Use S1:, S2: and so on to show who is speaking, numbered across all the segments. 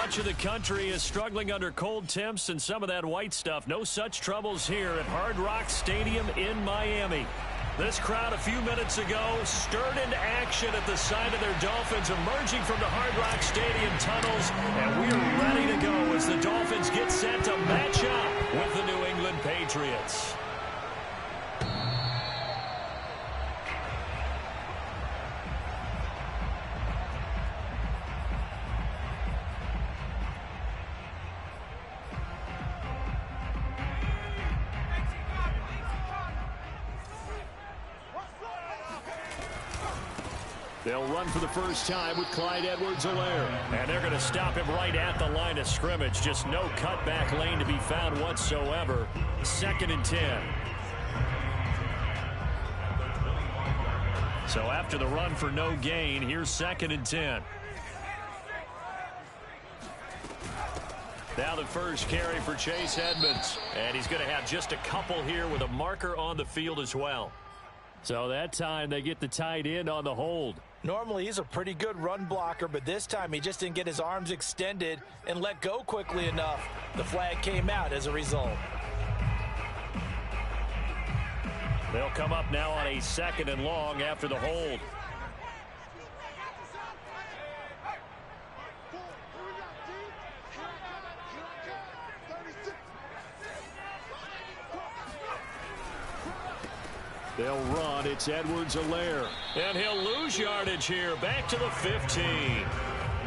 S1: Much of the country is struggling under cold temps and some of that white stuff. No such troubles here at Hard Rock Stadium in Miami. This crowd a few minutes ago stirred into action at the side of their Dolphins emerging from the Hard Rock Stadium tunnels. And we're ready to go as the Dolphins get set to match up with the New England Patriots. They'll run for the first time with Clyde Edwards-Helaire. And they're going to stop him right at the line of scrimmage. Just no cutback lane to be found whatsoever. 2nd and 10. So after the run for no gain, here's 2nd and 10. Now the first carry for Chase Edmonds. And he's going to have just a couple here with a marker on the field as well. So that time they get the tight end on the hold.
S2: Normally he's a pretty good run blocker, but this time he just didn't get his arms extended and let go quickly enough. The flag came out as a result.
S1: They'll come up now on a 2nd and long after the hold. They'll run. It's Edwards-Helaire. And he'll lose yardage here. Back to the 15.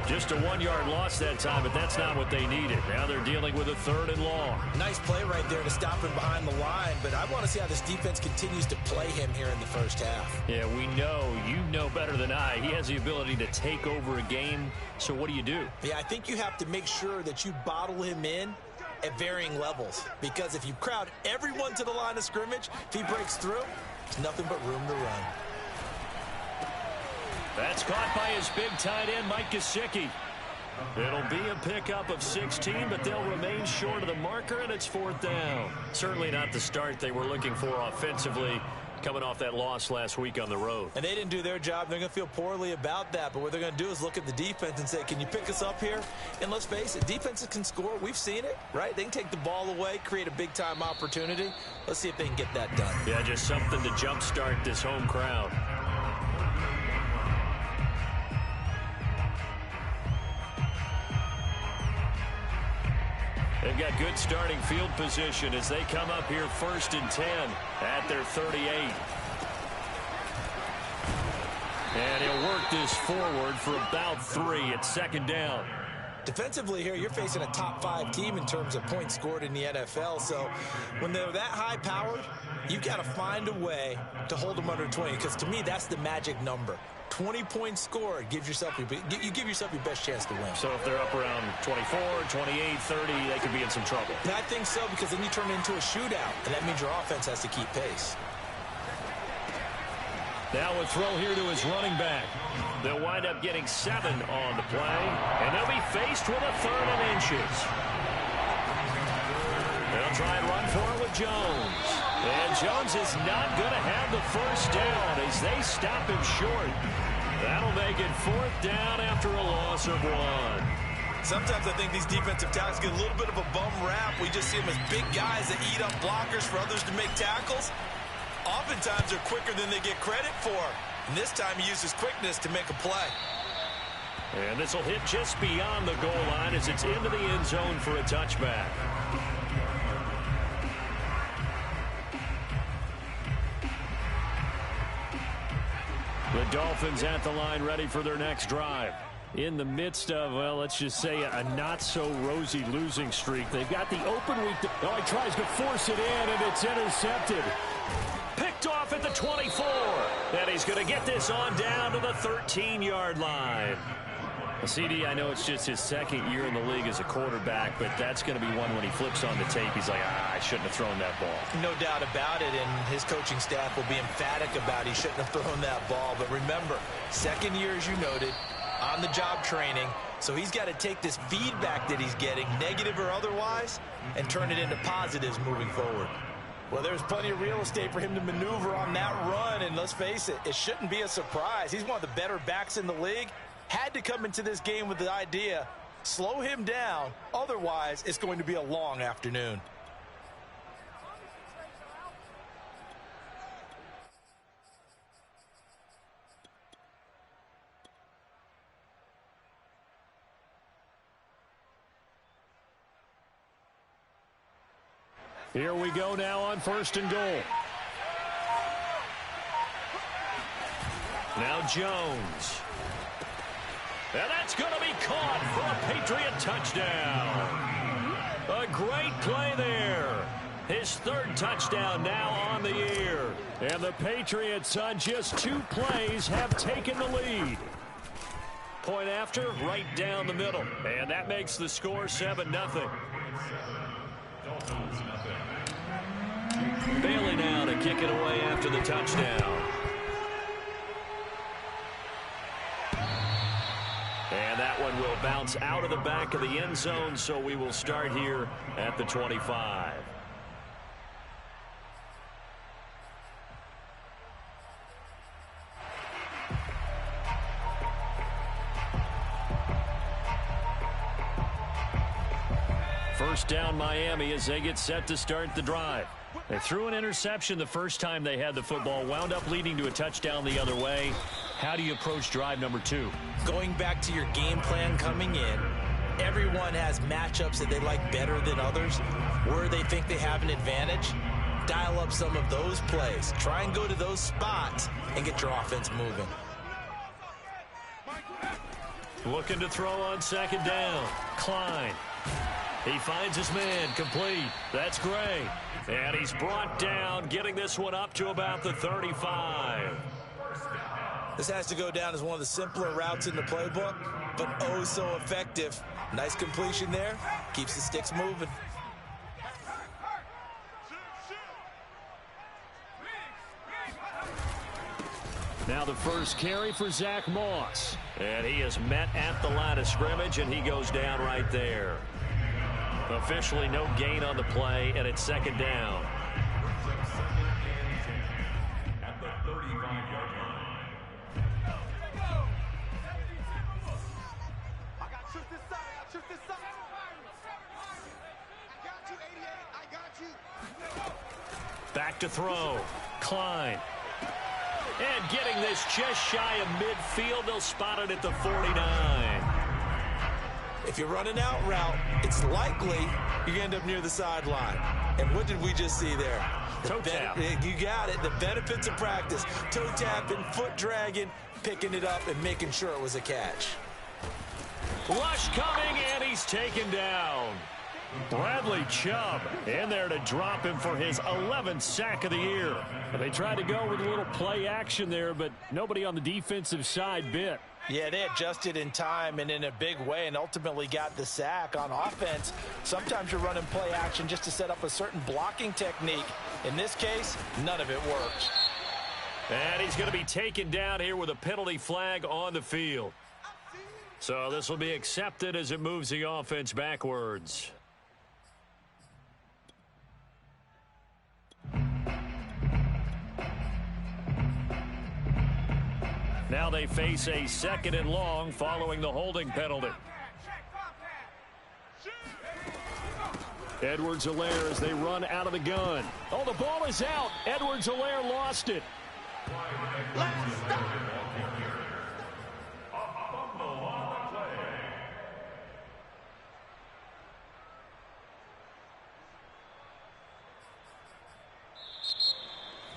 S1: Just a 1-yard loss that time, but that's not what they needed. Now they're dealing with a 3rd and long.
S2: Nice play right there to stop him behind the line, but I want to see how this defense continues to play him here in the first half.
S1: Yeah, we know. You know better than I. He has the ability to take over a game. So what do you do?
S2: Yeah, I think you have to make sure that you bottle him in at varying levels, because if you crowd everyone to the line of scrimmage, if he breaks through, there's nothing but room to run.
S1: That's caught by his big tight end, Mike Gesicki. It'll be a pickup of 16, but they'll remain short of the marker, and it's 4th down. Certainly not the start they were looking for offensively, coming off that loss last week on the road.
S2: And they didn't do their job. They're going to feel poorly about that. But what they're going to do is look at the defense and say, can you pick us up here? And let's face it, defenses can score. We've seen it, right? They can take the ball away, create a big-time opportunity. Let's see if they can get that done.
S1: Yeah, just something to jumpstart this home crowd. They've got good starting field position as they come up here 1st and 10 at their 38. And he'll work this forward for about 3 at 2nd down.
S2: Defensively here, you're facing a top 5 team in terms of points scored in the NFL. So when they're that high-powered, you've got to find a way to hold them under 20, because to me, that's the magic number. 20 points scored, you give yourself your best chance to win.
S1: So if they're up around 24, 28, 30, they could be in some trouble.
S2: And I think so, because then you turn it into a shootout, and that means your offense has to keep pace.
S1: Now a throw here to his running back. They'll wind up getting 7 on the play, and they'll be faced with a 3rd and inches. They'll try and run for it with Jones. And Jones is not going to have the first down as they stop him short. That'll make it 4th down after a loss of 1.
S2: Sometimes I think these defensive tackles get a little bit of a bum rap. We just see them as big guys that eat up blockers for others to make tackles. Oftentimes they're quicker than they get credit for. And this time he uses quickness to make a play.
S1: And this will hit just beyond the goal line as it's into the end zone for a touchback. The Dolphins at the line ready for their next drive. In the midst of, well, let's just say a not-so-rosy losing streak. They've got the open week. Oh, he tries to force it in, and it's intercepted. Picked off at the 24. And he's going to get this on down to the 13-yard line. CD, I know it's just his 2nd year in the league as a quarterback, but that's going to be one when he flips on the tape. He's like, I shouldn't have thrown that ball.
S2: No doubt about it, and his coaching staff will be emphatic about he shouldn't have thrown that ball. But remember, 2nd year, as you noted, on-the-job training. So he's got to take this feedback that he's getting, negative or otherwise, and turn it into positives moving forward. Well, there's plenty of real estate for him to maneuver on that run, and let's face it, it shouldn't be a surprise. He's one of the better backs in the league. Had to come into this game with the idea Slow him down. Otherwise, it's going to be a long afternoon.
S1: Here we go now on 1st and goal. Now Jones. And that's going to be caught for a Patriot touchdown. A great play there. His 3rd touchdown now on the year. And the Patriots on just 2 plays have taken the lead. Point after, right down the middle. And that makes the score 7-0. Bailey now to kick it away after the touchdown. And that one will bounce out of the back of the end zone, so we will start here at the 25. First down Miami as they get set to start the drive. They threw an interception the first time they had the football, wound up leading to a touchdown the other way. How do you approach drive number 2?
S2: Going back to your game plan coming in, everyone has matchups that they like better than others. Where they think they have an advantage, dial up some of those plays. Try and go to those spots and get your offense moving.
S1: Looking to throw on 2nd down. Klein. He finds his man, complete. That's Gray. And he's brought down, getting this one up to about the 35.
S2: This has to go down as one of the simpler routes in the playbook, but oh so effective. Nice completion there. Keeps the sticks moving.
S1: Now the first carry for Zach Moss. And he is met at the line of scrimmage, and he goes down right there. Officially no gain on the play, and it's 2nd down. At the 35-yard line.
S3: I got shoot this side. I shoot this side. I got you, 88. I got you.
S1: Back to throw. Klein. And getting this just shy of midfield. They'll spot it at the 49.
S2: If you run an out route, it's likely you end up near the sideline. And what did we just see there?
S1: Toe tap.
S2: You got it. The benefits of practice. Toe tapping, foot dragging, picking it up, and making sure it was a catch.
S1: Rush coming, and he's taken down. Bradley Chubb in there to drop him for his 11th sack of the year. And they tried to go with a little play action there, but nobody on the defensive side bit.
S2: Yeah, they adjusted in time and in a big way and ultimately got the sack. On offense, sometimes you're running play action just to set up a certain blocking technique. In this case, none of it works.
S1: And he's going to be taken down here with a penalty flag on the field. So this will be accepted as it moves the offense backwards. Now they face a 2nd and long following the holding penalty. Edwards-Helaire as they run out of the gun. Oh, the ball is out. Edwards-Helaire lost it.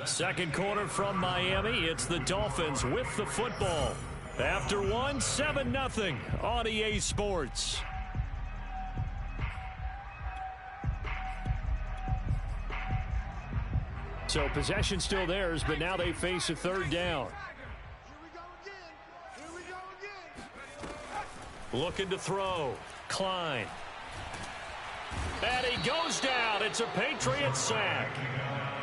S1: Second quarter from Miami. It's the Dolphins with the football. After one, 7-0 on EA Sports. So possession still theirs, but now they face a 3rd down.
S3: Here we go again.
S1: Looking to throw. Klein. And he goes down. It's a Patriot sack.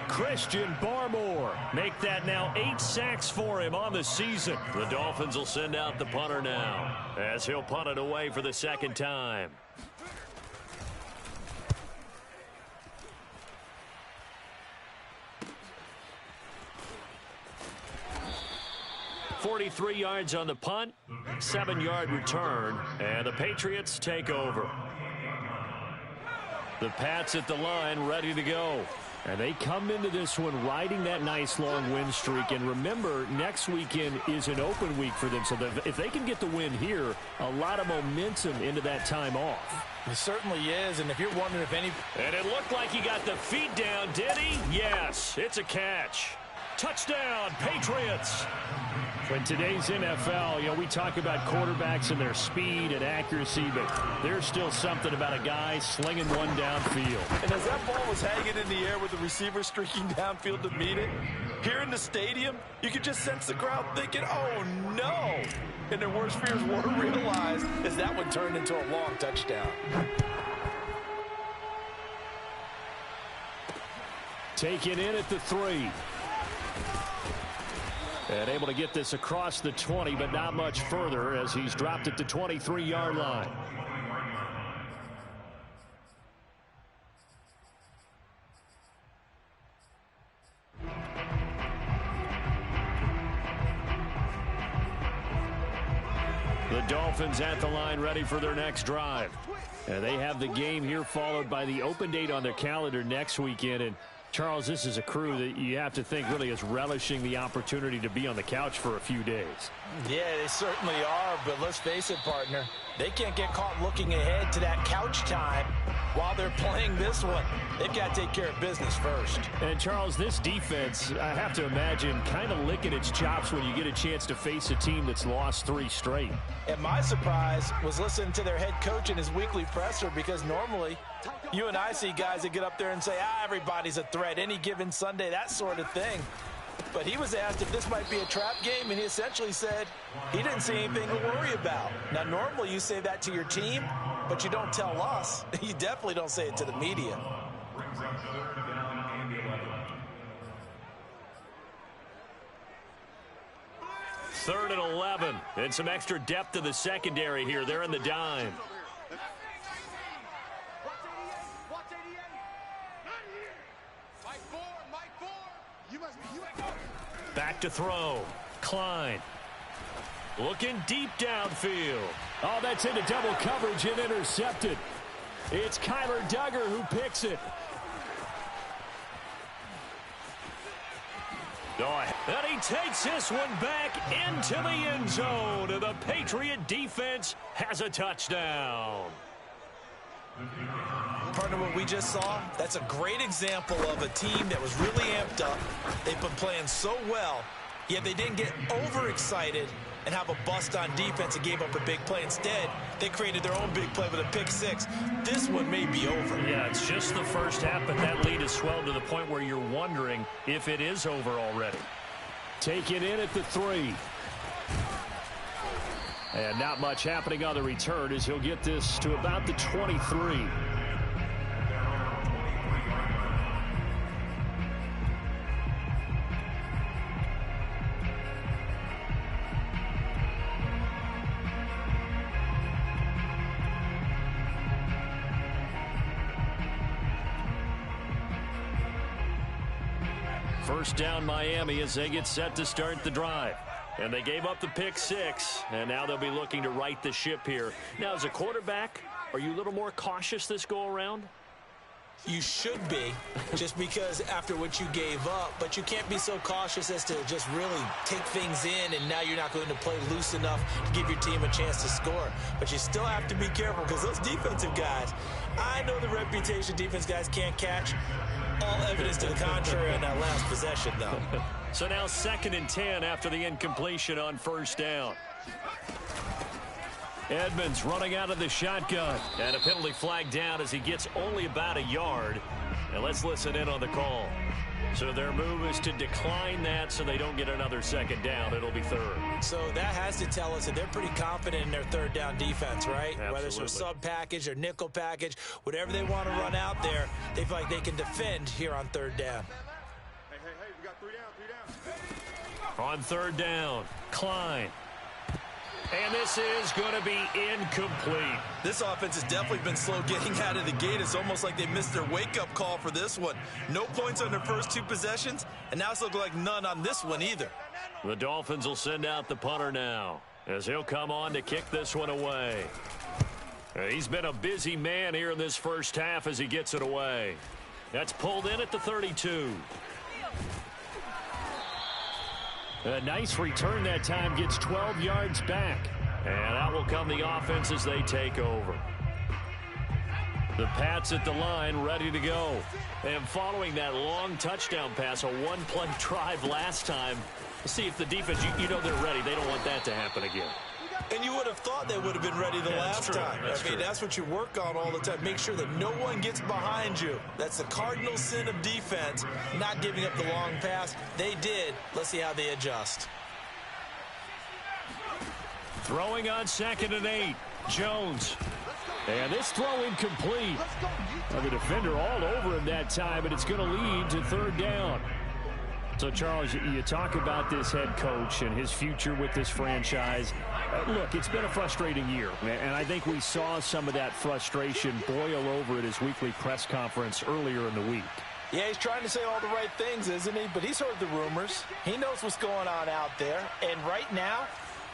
S1: Christian Barmore make that now 8 sacks for him on the season. The Dolphins will send out the punter now as he'll punt it away for the 2nd time. 43 yards on the punt, 7-yard return, and the Patriots take over. The Pats at the line, ready to go. And they come into this one riding that nice long win streak. And remember, next weekend is an open week for them. So if they can get the win here, a lot of momentum into that time off.
S2: It certainly is. And if you're wondering if any...
S1: And it looked like he got the feet down, did he? Yes, it's a catch. Touchdown, Patriots. In today's NFL, we talk about quarterbacks and their speed and accuracy, but there's still something about a guy slinging one downfield.
S2: And as that ball was hanging in the air with the receiver streaking downfield to meet it, here in the stadium, you could just sense the crowd thinking, oh, no. And their worst fears were realized as that one turned into a long touchdown.
S1: Taken in at the 3. And able to get this across the 20, but not much further as he's dropped it to 23-yard line. The Dolphins at the line, ready for their next drive. And they have the game here followed by the open date on their calendar next weekend. And Charles, this is a crew that you have to think really is relishing the opportunity to be on the couch for a few days.
S2: Yeah, they certainly are, but let's face it, partner. They can't get caught looking ahead to that couch time while they're playing this one. They've got to take care of business first.
S1: And, Charles, this defense, I have to imagine, kind of licking its chops when you get a chance to face a team that's lost 3 straight.
S2: And my surprise was listening to their head coach in his weekly presser, because normally you and I see guys that get up there and say, everybody's a threat any given Sunday, that sort of thing. But he was asked if this might be a trap game, and he essentially said he didn't see anything to worry about. Now, normally you say that to your team, but you don't tell us. You definitely don't say it to the media.
S1: Third and 11, and some extra depth to the secondary here. They're in the dime. Back to throw. Klein. Looking deep downfield. Oh, that's into double coverage and intercepted. It's Kyler Duggar who picks it. And he takes this one back into the end zone. And the Patriot defense has a touchdown.
S2: Partner, what we just saw, that's a great example of a team that was really amped up. They've been playing so well, yet they didn't get overexcited and have a bust on defense and gave up a big play. Instead, they created their own big play with a pick-6. This one may be over.
S1: Yeah, it's just the first half, but that lead has swelled to the point where you're wondering if it is over already. Take it in at the 3. And not much happening on the return as he'll get this to about the 23. First down Miami as they get set to start the drive. And they gave up the pick-6, and now they'll be looking to right the ship here. Now, as a quarterback, are you a little more cautious this go-around?
S2: You should be, just because after what you gave up, but you can't be so cautious as to just really take things in, and now you're not going to play loose enough to give your team a chance to score. But you still have to be careful, because those defensive guys, I know the reputation defense guys can't catch. All evidence to the contrary on that last possession, though.
S1: So now 2nd and 10 after the incompletion on first down. Edmonds running out of the shotgun. And a penalty flag down as he gets only about a yard. And let's listen in on the call. So their move is to decline that so they don't get another 2nd down. It'll be 3rd.
S2: So that has to tell us that they're pretty confident in their 3rd down defense, right?
S1: Absolutely.
S2: Whether it's a sub package or nickel package, whatever they want to run out there, they feel like they can defend here on 3rd down.
S3: Hey, we got 3 down.
S1: On 3rd down, Klein. And this is going to be incomplete.
S2: This offense has definitely been slow getting out of the gate. It's almost like they missed their wake-up call for this one. No points on their first 2 possessions, and now it's looking like none on this one either.
S1: The Dolphins will send out the punter now, as he'll come on to kick this one away. He's been a busy man here in this first half as he gets it away. That's pulled in at the 32. A nice return that time, gets 12 yards back. And out will come the offense as they take over. The Pats at the line, ready to go. And following that long touchdown pass, a one-play drive last time, see if the defense, you know they're ready. They don't want that to happen again.
S2: And you would have thought they would have been ready the last time. That's what you work on all the time. Make sure that no one gets behind you. That's the cardinal sin of defense, not giving up the long pass. They did. Let's see how they adjust.
S1: Throwing on 2nd and 8. Jones. And this throw incomplete. The defender all over him that time, and it's going to lead to 3rd down. So, Charles, you talk about this head coach and his future with this franchise. Look, it's been a frustrating year, and I think we saw some of that frustration boil over at his weekly press conference earlier in the week.
S2: Yeah, he's trying to say all the right things, isn't he? But he's heard the rumors. He knows what's going on out there. And right now,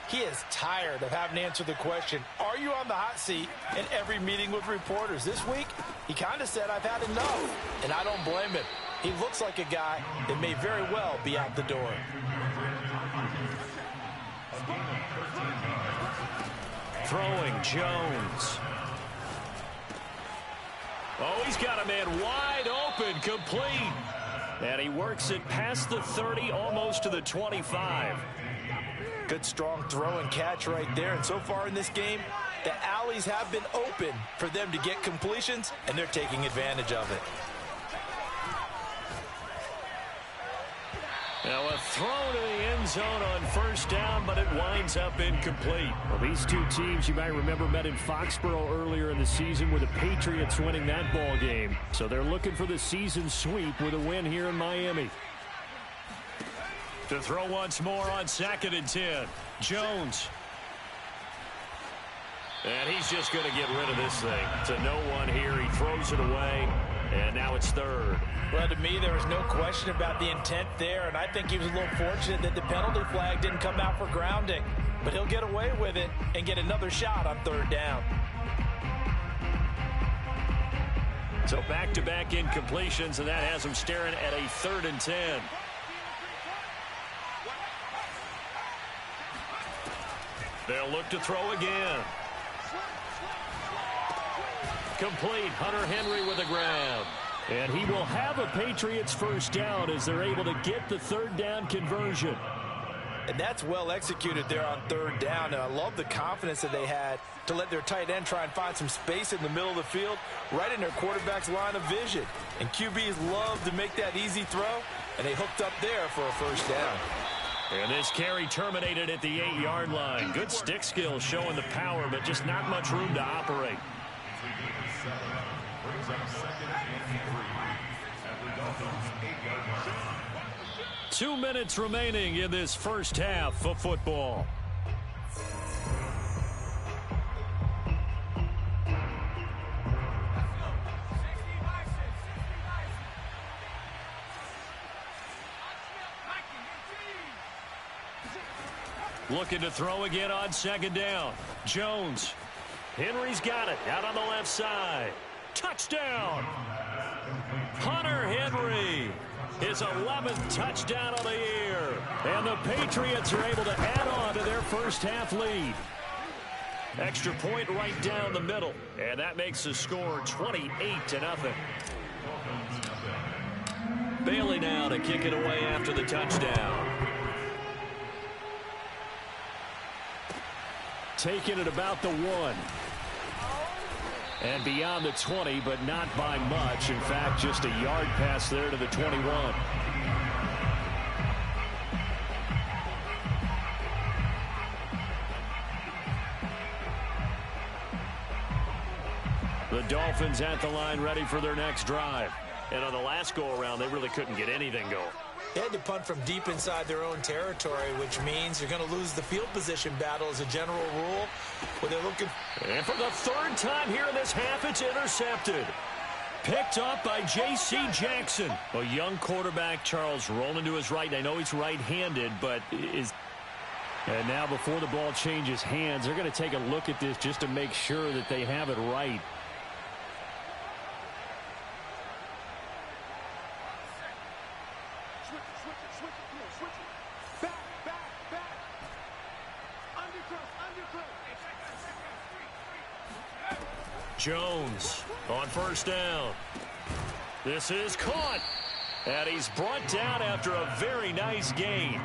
S2: he is tired of having to answer the question, are you on the hot seat, in every meeting with reporters. This week, he kind of said, I've had enough. And I don't blame him. He looks like a guy that may very well be out the door.
S1: Throwing, Jones. Oh, he's got a man wide open, complete. And he works it past the 30, almost to the 25.
S2: Good strong throw and catch right there. And so far in this game, the alleys have been open for them to get completions, and they're taking advantage of it.
S1: Now a throw to the end zone on 1st down, but it winds up incomplete. Well, these two teams, you might remember, met in Foxborough earlier in the season with the Patriots winning that ball game. So they're looking for the season sweep with a win here in Miami. To throw once more on 2nd and 10. Jones. And he's just going to get rid of this thing. To no one here. He throws it away. And now it's 3rd.
S2: Well, to me, there was no question about the intent there, and I think he was a little fortunate that the penalty flag didn't come out for grounding. But he'll get away with it and get another shot on 3rd down.
S1: So back-to-back incompletions, and that has him staring at a 3rd and 10. They'll look to throw again. Complete. Hunter Henry with a grab. And he will have a Patriots 1st down as they're able to get the 3rd down conversion.
S2: And that's well executed there on 3rd down. And I love the confidence that they had to let their tight end try and find some space in the middle of the field, right in their quarterback's line of vision. And QBs love to make that easy throw, and they hooked up there for a 1st down.
S1: And this carry terminated at the 8-yard line. Good stick skills showing the power, but just not much room to operate. 2 minutes remaining in this first half of football. Looking to throw again on 2nd down. Jones. Henry's got it out on the left side. Touchdown! Hunter Henry. His 11th touchdown of the year. And the Patriots are able to add on to their first half lead. Extra point right down the middle. And that makes the score 28-0. Bailey now to kick it away after the touchdown. Taking it about the 1. And beyond the 20, but not by much. In fact, just a yard pass there to the 21. The Dolphins at the line, ready for their next drive. And on the last go-around, they really couldn't get anything going.
S2: They had to punt from deep inside their own territory, which means you're going to lose the field position battle as a general rule. But they're looking.
S1: And for the 3rd time here in this half, it's intercepted. Picked up by J.C. Jackson. A young quarterback, Charles, rolling to his right. I know he's right-handed, but is... And now before the ball changes hands, they're going to take a look at this just to make sure that they have it right. Jones on first down. This is caught. And he's brought down after a very nice gain.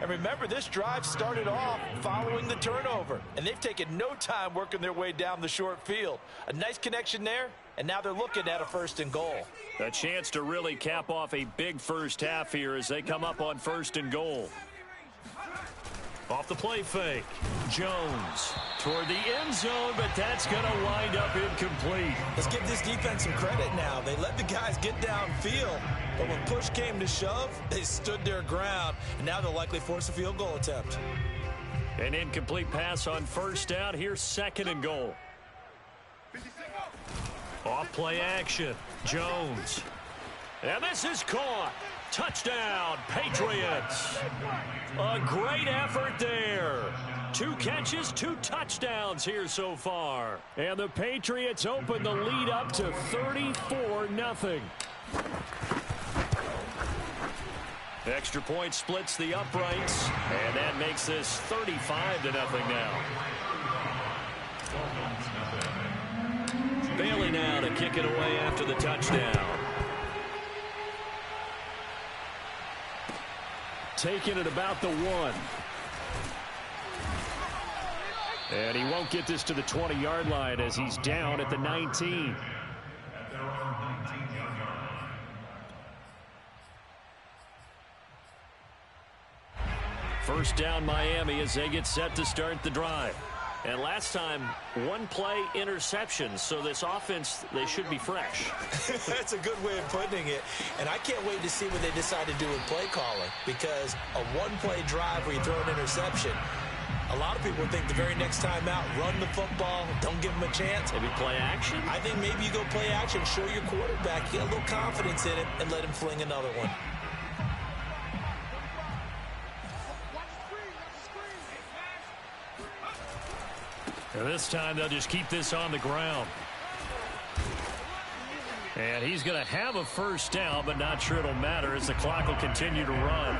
S2: And remember, this drive started off following the turnover. And they've taken no time working their way down the short field. A nice connection there, and now they're looking at a 1st and goal.
S1: A chance to really cap off a big first half here as they come up on 1st and goal. Off the play fake. Jones toward the end zone, but that's going to wind up incomplete.
S2: Let's give this defense some credit now. They let the guys get downfield, but when push came to shove, they stood their ground, and now they'll likely force a field goal attempt.
S1: An incomplete pass on first down. Here's 2nd and goal. Off play action. Jones. And this is caught. Touchdown, Patriots. A great effort there. 2 catches, 2 touchdowns here so far. And the Patriots open the lead up to 34-0. Extra point splits the uprights, and that makes this 35-0 now. Bailey now to kick it away after the touchdown. Taking it about the 1. And he won't get this to the 20-yard line as he's down at the 19. First down Miami as they get set to start the drive. And last time, 1 play interception, so this offense, they should be fresh.
S2: That's a good way of putting it. And I can't wait to see what they decide to do with play calling, because a 1-play drive where you throw an interception, a lot of people think the very next time out, run the football, don't give them a chance.
S1: Maybe play action?
S2: I think maybe you go play action, show your quarterback, get a little confidence in it, and let him fling another one.
S1: And this time they'll just keep this on the ground. And he's going to have a first down, but not sure it'll matter as the clock will continue to run.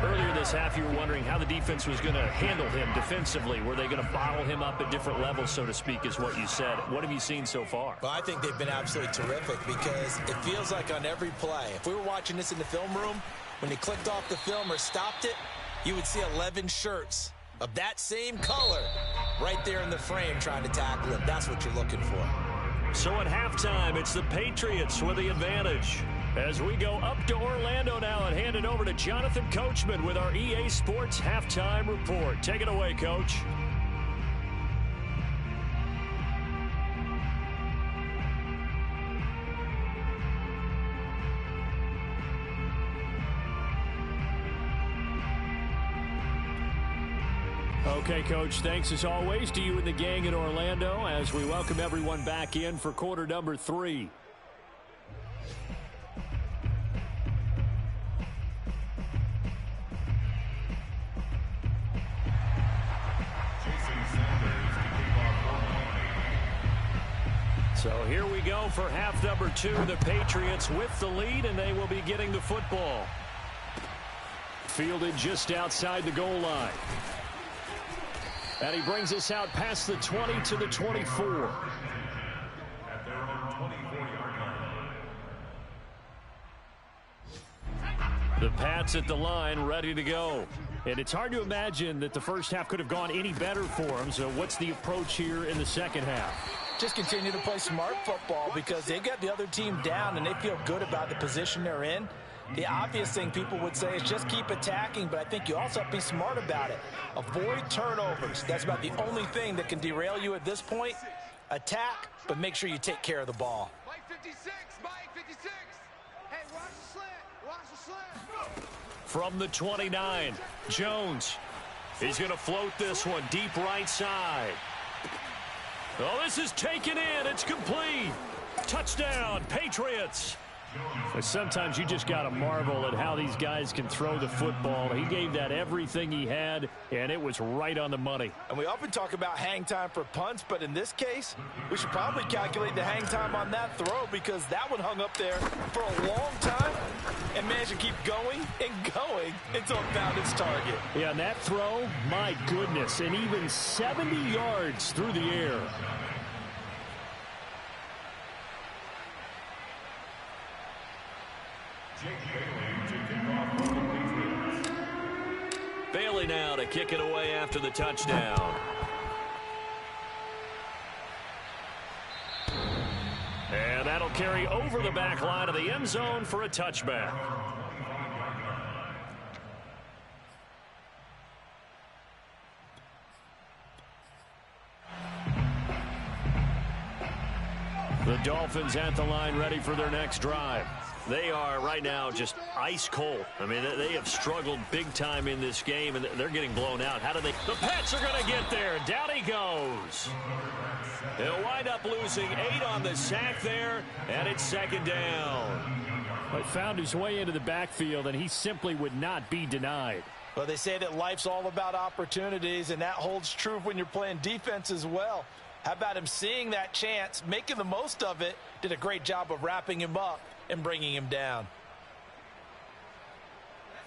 S1: Earlier this half, you were wondering how the defense was going to handle him defensively. Were they going to bottle him up at different levels, so to speak, is what you said. What have you seen so far?
S2: Well, I think they've been absolutely terrific because it feels like on every play, if we were watching this in the film room, when he clicked off the film or stopped it, you would see 11 shirts of that same color right there in the frame trying to tackle him. That's what you're looking for.
S1: So at halftime, it's the Patriots with the advantage. As we go up to Orlando now and hand it over to Jonathan Coachman with our EA Sports Halftime Report. Take it away, Coach. Okay, Coach, thanks as always to you and the gang in Orlando as we welcome everyone back in for quarter number 3. So here we go for half number 2. The Patriots with the lead, and they will be getting the football. Fielded just outside the goal line. And he brings us out past the 20 to the 24. The Pats at the line, ready to go. And it's hard to imagine that the first half could have gone any better for them. So what's the approach here in the second half?
S2: Just continue to play smart football because they got the other team down and they feel good about the position they're in. The obvious thing people would say is just keep attacking, but I think you also have to be smart about it. Avoid turnovers. That's about the only thing that can derail you at this point. Attack, but make sure you take care of the ball.
S3: Mike 56, Mike 56. Hey, watch the slant, watch the slant.
S1: From the 29, Jones. He's going to float this one deep right side. Oh, this is taken in. It's complete. Touchdown, Patriots. But sometimes you just got to marvel at how these guys can throw the football. He gave that everything he had, and it was right on the money.
S2: And we often talk about hang time for punts, but in this case, we should probably calculate the hang time on that throw because that one hung up there for a long time and managed to keep going and going until it found its target.
S1: Yeah, and that throw, my goodness, and even 70 yards through the air.
S4: Bailey now to kick it away after the touchdown.
S1: And that'll carry over the back line of the end zone for a touchback. The Dolphins at the line ready for their next drive.
S4: They are right now just ice cold. I mean, they have struggled big time in this game, and they're getting blown out. How do they?
S1: The Pats are going to get there. Down he goes. He'll wind up losing 8 on the sack there, and it's second down. He found his way into the backfield, and he simply would not be denied.
S2: Well, they say that life's all about opportunities, and that holds true when you're playing defense as well. How about him seeing that chance, making the most of it, did a great job of wrapping him up and bringing him down.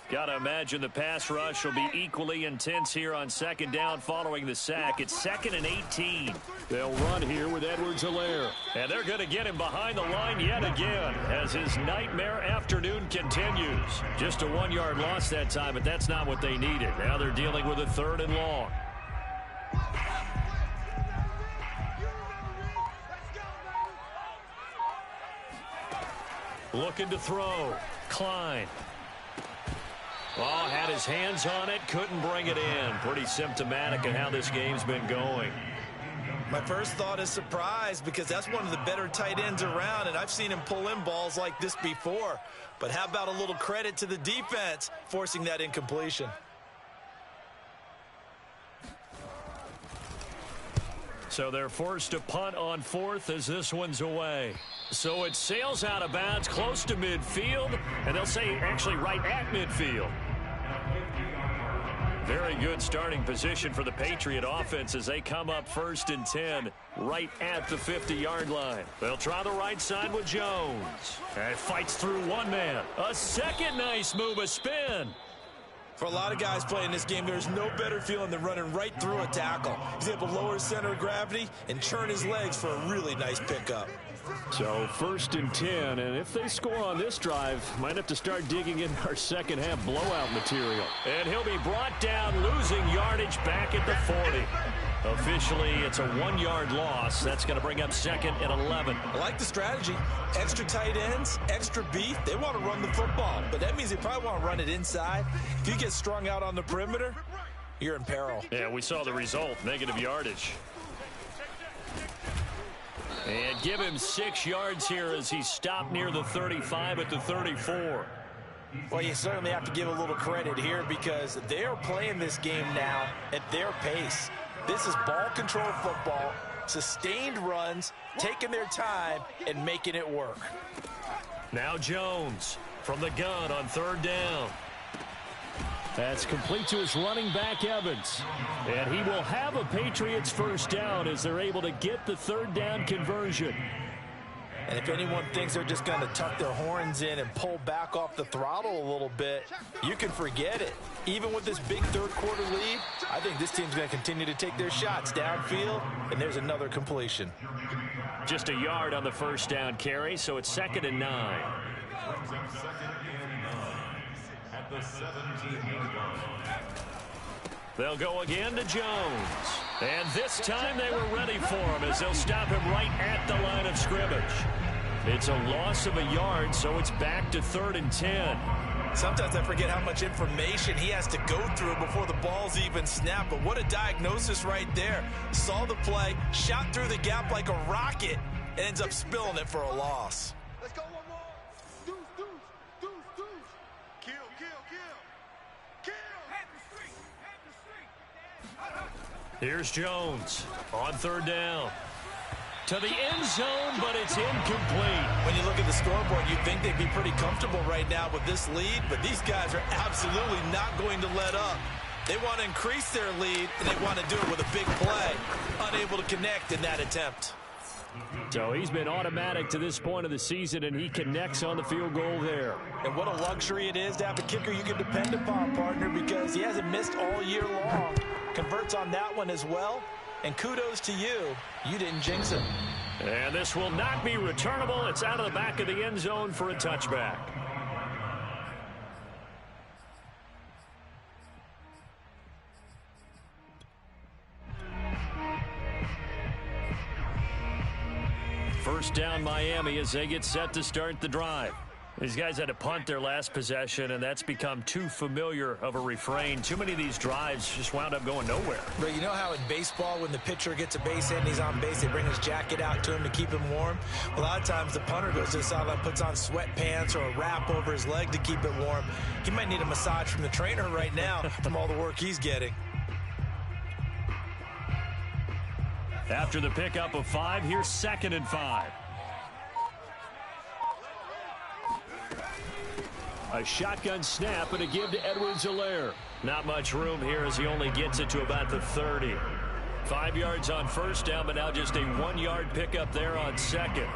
S1: Got to imagine the pass rush will be equally intense here on second down following the sack. It's 2nd and 18. They'll run here with Edwards-Helaire. And they're going to get him behind the line yet again as his nightmare afternoon continues. Just a 1-yard loss that time, but that's not what they needed. Now they're dealing with a 3rd and long. Looking to throw. Klein. Oh, had his hands on it, couldn't bring it in. Pretty symptomatic of how this game's been going.
S2: My first thought is surprise because that's one of the better tight ends around, and I've seen him pull in balls like this before. But how about a little credit to the defense forcing that incompletion?
S1: So they're forced to punt on 4th as this one's away. So it sails out of bounds close to midfield, and they'll say actually right at midfield. Very good starting position for the Patriot offense as they come up 1st and 10 right at the 50-yard line. They'll try the right side with Jones. And fights through one man. A second nice move, a spin.
S2: For a lot of guys playing this game, there's no better feeling than running right through a tackle. He's able to lower his center of gravity and churn his legs for a really nice pickup.
S1: So 1st and 10, and if they score on this drive, might have to start digging in our second half blowout material. And he'll be brought down, losing yardage back at the 40. Officially, it's a 1-yard loss. That's going to bring up 2nd and 11.
S2: I like the strategy. Extra tight ends, extra beef. They want to run the football, but that means they probably want to run it inside. If you get strung out on the perimeter, you're in peril.
S1: Yeah, we saw the result, negative yardage. And give him 6 yards here as he stopped near the 35 at the 34.
S2: Well, you certainly have to give a little credit here because they're playing this game now at their pace. This is ball control football, sustained runs, taking their time, and making it work.
S1: Now Jones from the gun on 3rd down. That's complete to his running back, Evans. And he will have a Patriots first down as they're able to get the 3rd down conversion.
S2: And if anyone thinks they're just going to tuck their horns in and pull back off the throttle a little bit, you can forget it. Even with this big 3rd quarter lead, I think this team's going to continue to take their shots downfield, and there's another completion.
S1: Just a yard on the first down carry, so it's 2nd and 9. They'll go again to Jones. And this time they were ready for him as they'll stop him right at the line of scrimmage. It's a loss of a yard, so it's back to 3rd and 10.
S2: Sometimes I forget how much information he has to go through before the ball's even snapped. But what a diagnosis right there. Saw the play, shot through the gap like a rocket, and ends up spilling it for a loss.
S3: Let's go one more. Deuce, deuce, deuce, deuce. Kill, kill, kill. Kill. Head the street. Head the street.
S1: Here's Jones on 3rd down. to the end zone, but it's incomplete.
S2: When you look at the scoreboard, you'd think they'd be pretty comfortable right now with this lead, but these guys are absolutely not going to let up. They want to increase their lead, and they want to do it with a big play. Unable to connect in that attempt.
S1: So he's been automatic to this point of the season, and he connects on the field goal there.
S2: And what a luxury it is to have a kicker you can depend upon, partner, because he hasn't missed all year long. Converts on that one as well. And kudos to you. You didn't jinx him.
S1: And this will not be returnable. It's out of the back of the end zone for a touchback. First down Miami as they get set to start the drive. These guys had to punt their last possession, and that's become too familiar of a refrain. Too many of these drives just wound up going nowhere.
S2: But you know how in baseball, when the pitcher gets a base hit and he's on base, they bring his jacket out to him to keep him warm? A lot of times the punter goes to the sideline, puts on sweatpants or a wrap over his leg to keep it warm. He might need a massage from the trainer right now from all the work he's getting.
S1: After the pickup of 5, here's 2nd and 5. A shotgun snap and a give to Edwards-Helaire. Not much room here as he only gets it to about the 30. 5 yards on first down, but now just a 1-yard pickup there on 2nd.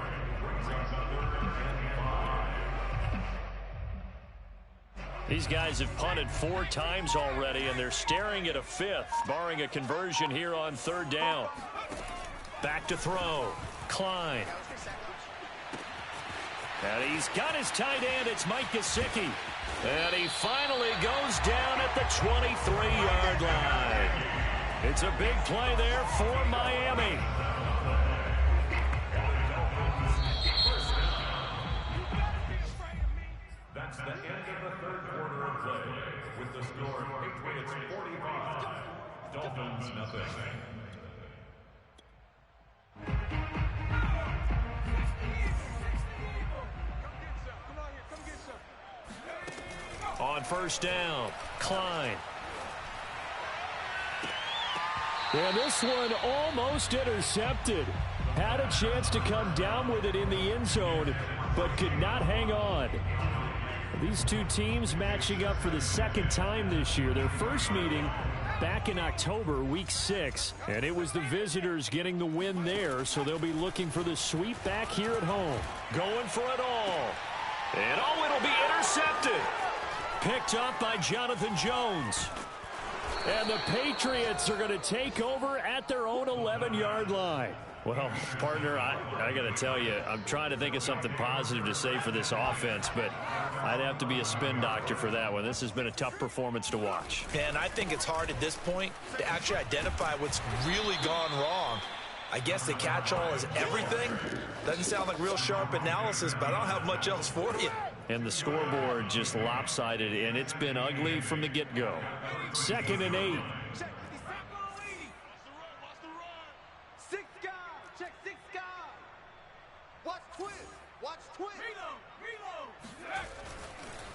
S1: These guys have punted 4 times already, and they're staring at a 5th, barring a conversion here on 3rd down. Back to throw. Klein. And he's got his tight end. It's Mike Gesicki. And he finally goes down at the 23-yard line. It's a big play there for Miami.
S5: That's the end of the 3rd quarter of play. With the score, Patriots 45, Dolphins nothing.
S1: On first down, Klein. And this one almost intercepted. Had a chance to come down with it in the end zone, but could not hang on. These two teams matching up for the 2nd time this year. Their first meeting back in October, week 6, and it was the visitors getting the win there, so they'll be looking for the sweep back here at home. Going for it all. And it'll be intercepted. Picked up by Jonathan Jones. And the Patriots are going to take over at their own 11-yard line. Well, partner, I got to tell you, I'm trying to think of something positive to say for this offense, but I'd have to be a spin doctor for that one. This has been a tough performance to watch.
S2: And I think it's hard at this point to actually identify what's really gone wrong. I guess the catch-all is everything. Doesn't sound like real sharp analysis, but I don't have much else for you.
S1: And the scoreboard just lopsided, and it's been ugly from the get-go. 2nd and 8.
S3: Six guys. Check 6 guys. Watch twist. Watch twist. Reload.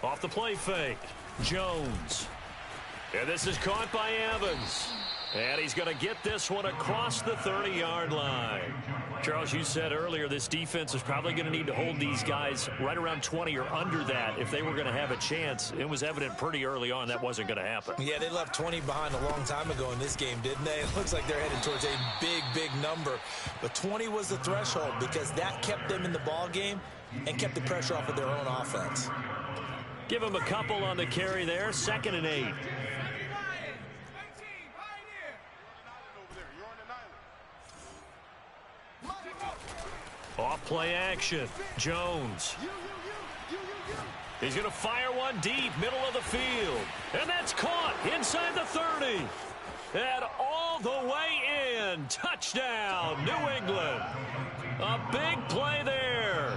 S1: Off the play fake. Jones. And this is caught by Evans. And he's going to get this one across the 30-yard line. Charles, you said earlier this defense is probably going to need to hold these guys right around 20 or under that if they were going to have a chance. It was evident pretty early on that wasn't going to happen.
S2: Yeah, they left 20 behind a long time ago in this game, didn't they? It looks like they're headed towards a big, big number. But 20 was the threshold because that kept them in the ball game and kept the pressure off of their own offense.
S1: Give them a couple on the carry there. 2nd and 8. Off play action. Jones. He's going to fire one deep, middle of the field. And that's caught inside the 30. And all the way in. Touchdown, New England. A big play there.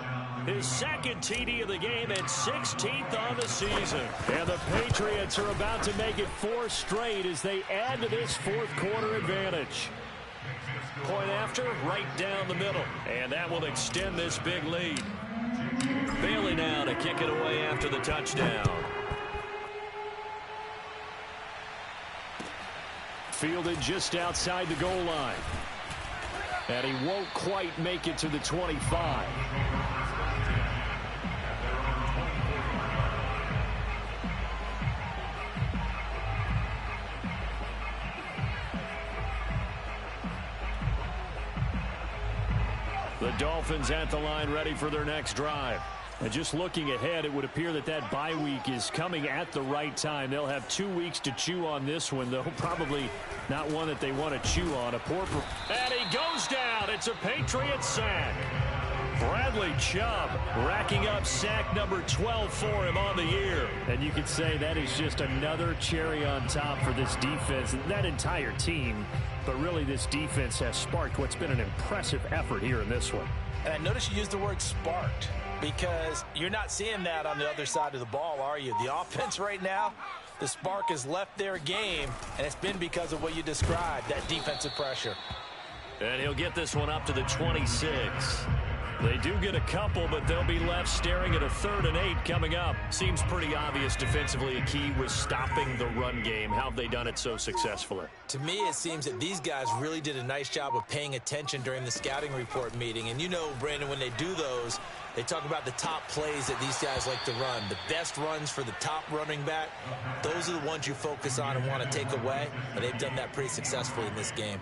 S1: His 2nd TD of the game and 16th on the season. And the Patriots are about to make it 4 straight as they add to this 4th quarter advantage. Point after, right down the middle. And that will extend this big lead. Bailey now to kick it away after the touchdown. Fielded just outside the goal line. And he won't quite make it to the 25. The Dolphins at the line ready for their next drive. And just looking ahead, it would appear that that bye week is coming at the right time. They'll have 2 weeks to chew on this one, though probably not one that they want to chew on. And he goes down. It's a Patriots sack. Bradley Chubb racking up sack number 12 for him on the year. And you could say that is just another cherry on top for this defense and that entire team. But really, this defense has sparked what's been an impressive effort here in this one.
S2: And I notice you use the word sparked because you're not seeing that on the other side of the ball, are you? The offense right now, the spark has left their game, and it's been because of what you described, that defensive pressure.
S4: And he'll get this one up to the 26. They do get a couple, but they'll be left staring at a 3rd and 8 coming up. Seems pretty obvious defensively a key was stopping the run game. How have they done it so successfully?
S2: To me, it seems that these guys really did a nice job of paying attention during the scouting report meeting. And you know, Brandon, when they do those, they talk about the top plays that these guys like to run. The best runs for the top running back, those are the ones you focus on and want to take away. And they've done that pretty successfully in this game.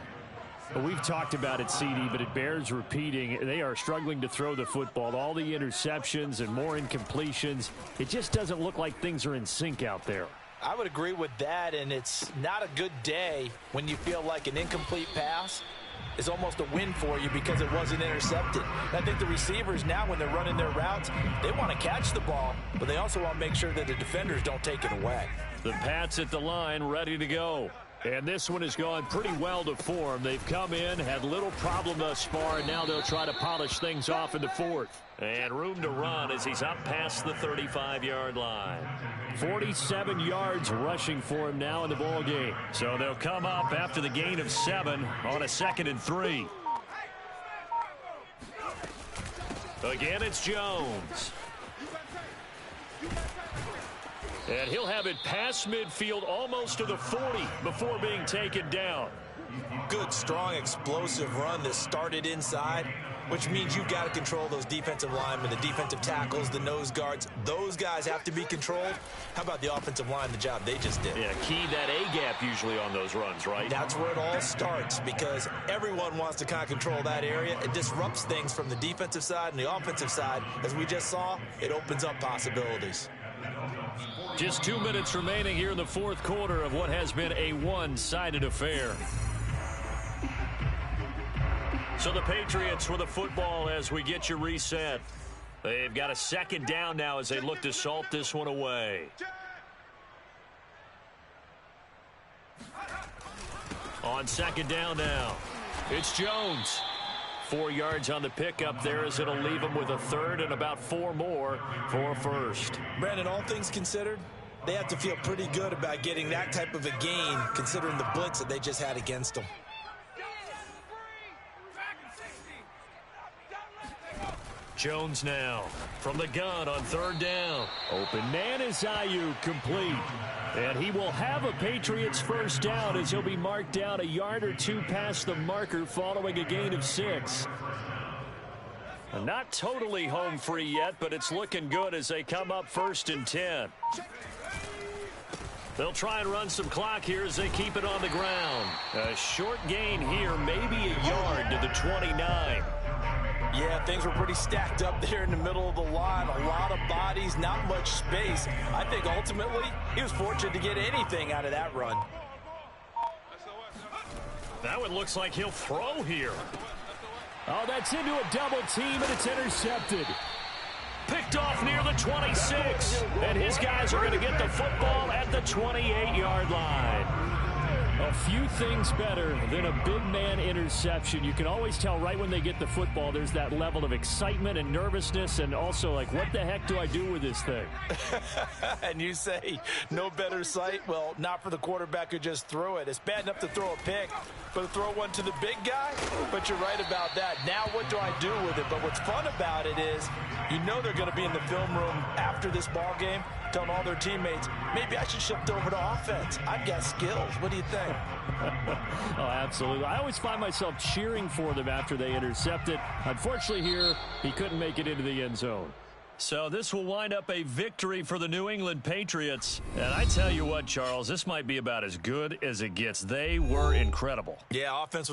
S1: Well, we've talked about it, CD, but it bears repeating. They are struggling to throw the football. All the interceptions and more incompletions. It just doesn't look like things are in sync out there.
S2: I would agree with that, and it's not a good day when you feel like an incomplete pass is almost a win for you because it wasn't intercepted. And I think the receivers now, when they're running their routes, they want to catch the ball, but they also want to make sure that the defenders don't take it away.
S1: The Pats at the line ready to go. And this one has gone pretty well to form. They've come in, had little problem thus far, and now they'll try to polish things off in the 4th.
S4: And room to run as he's up past the 35-yard line.
S1: 47 yards rushing for him now in the ball game.
S4: So they'll come up after the gain of 7 on a 2nd and 3. Again, it's Jones.
S1: And he'll have it past midfield almost to the 40 before being taken down.
S2: Good, strong, explosive run that started inside, which means you've got to control those defensive linemen, the defensive tackles, the nose guards. Those guys have to be controlled. How about the offensive line, the job they just did?
S4: Yeah, key that A-gap usually on those runs, right?
S2: That's where it all starts because everyone wants to kind of control that area. It disrupts things from the defensive side and the offensive side. As we just saw, it opens up possibilities.
S1: Just 2 minutes remaining here in the 4th quarter of what has been a one-sided affair.
S4: So the Patriots with the football as we get you reset. They've got a 2nd down now as they look to salt this one away. On 2nd down now, it's Jones. 4 yards on the pickup there as it'll leave him with a 3rd and about 4 more for a 1st.
S2: Brandon, all things considered, they have to feel pretty good about getting that type of a gain considering the blitz that they just had against them.
S1: Jones now from the gun on 3rd down. Open man is Ayuk, complete. And he will have a Patriots 1st down as he'll be marked down a yard or 2 past the marker following a gain of 6.
S4: Not totally home free yet, but it's looking good as they come up 1st and 10. They'll try and run some clock here as they keep it on the ground. A short gain here, maybe a yard to the 29.
S2: Yeah, things were pretty stacked up there in the middle of the line. A lot of bodies, not much space. I think ultimately he was fortunate to get anything out of that run.
S1: That one looks like he'll throw here. Oh, that's into a double team, and it's intercepted.
S4: Picked off near the 26. And his guys are going to get the football at the 28-yard line.
S1: A few things better than a big man interception. You can always tell right when they get the football, there's that level of excitement and nervousness and also like, what the heck do I do with this thing?
S2: And you say no better sight? Well, not for the quarterback who just threw it. It's bad enough to throw a pick, but to throw one to the big guy? But you're right about that. Now what do I do with it? But what's fun about it is you know they're going to be in the film room after this ball game telling all their teammates, maybe I should shift over to offense. I've got skills. What do you think?
S1: Oh, absolutely. I always find myself cheering for them after they intercept it. Unfortunately here, he couldn't make it into the end zone.
S4: So this will wind up a victory for the New England Patriots. And I tell you what, Charles, this might be about as good as it gets. They were incredible.
S2: Yeah, offense was